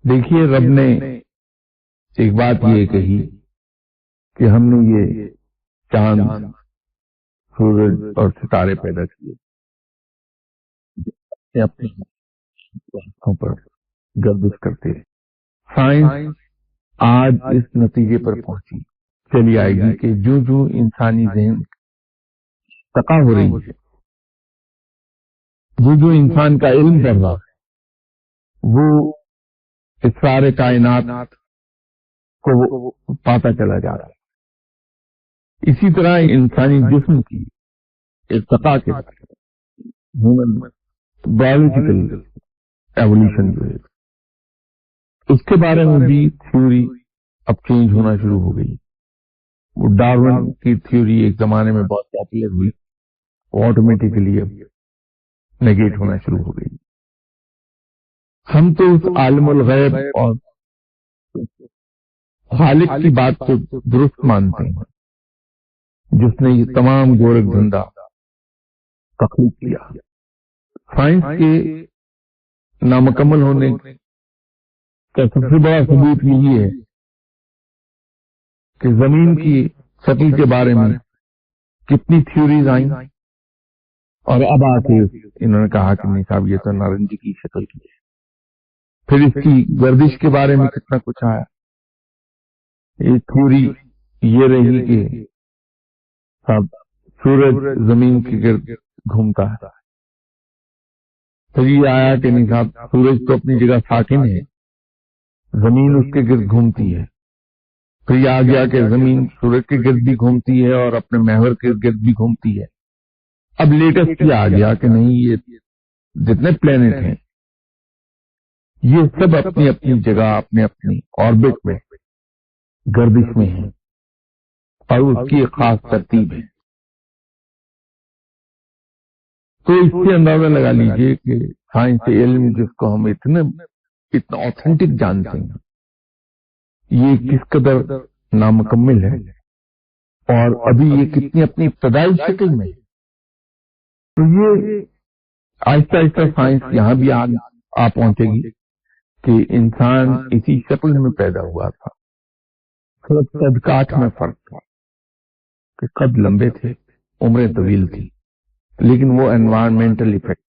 دیکھیے رب نے ایک بات یہ کہی کہ ہم نے یہ چاند سورج اور ستارے پیدا کیے اپنے ہاتھوں پر گردش کرتے. سائنس آج اس نتیجے پر پہنچی چلی آئے گی کہ جو جو انسانی ذہن ارتقا ہو رہی ہے، جو انسان کا علم بڑھ رہا ہے، وہ اسرار کائنات کو پاتا چلا جا رہا ہے. اسی طرح انسانی جسم کی ارتقا کے ہیومن بایولوجیکل ایولیوشن جو ہے اس کے بارے میں بھی تھیوری اب چینج ہونا شروع ہو گئی. وہ ڈارون کی تھیوری ایک زمانے میں بہت پاپولر ہوئی، وہ آٹومیٹیکلی اب نیگیٹ ہونا شروع ہو گئی. ہم تو اس عالم الغیب اور خالق کی بات کو درست مانتے ہیں جس نے یہ تمام گورکھ دھندا تخلیق کیا. سائنس کے نامکمل ہونے کا سب سے بڑا ثبوت یہی ہے کہ زمین کی شکل کے بارے میں کتنی تھیوریز آئیں اور اب آ کے انہوں نے کہا کہ نہیں صاحب یہ تو نارنجی کی شکل کی ہے. پھر اس کی گردش کے بارے میں کتنا کچھ آیا. یہ تھیوری یہ رہی کہ صاحب سورج زمین کے گرد گھومتا ہے. پھر یہ آیا کہ نہیں صاحب سورج تو اپنی جگہ ساکن ہے، زمین اس کے گرد گھومتی ہے. پھر یہ آ گیا کہ زمین سورج کے گرد بھی گھومتی ہے اور اپنے محور کے گرد بھی گھومتی ہے. اب لیٹسٹ یہ آ گیا کہ نہیں یہ جتنے پلینٹ ہیں یہ سب اپنی اپنی جگہ اپنے اپنی آربٹ میں گردش میں ہیں اور اس کی ایک خاص ترتیب ہے. تو اس سے اندازہ لگا لیجئے کہ سائنس علم جس کو ہم اتنا آتھینٹک جانتے ہیں یہ کس قدر نامکمل ہے اور ابھی یہ کتنی اپنی ابتدائی شکل میں ہے. تو یہ آہستہ آہستہ سائنس یہاں بھی آ پہنچے گی کہ انسان اسی شکل میں پیدا ہوا تھا. صرف قد کاٹ میں فرق تھا کہ قد لمبے تھے، عمریں طویل تھی، لیکن وہ انوائرمنٹل ایفیکٹ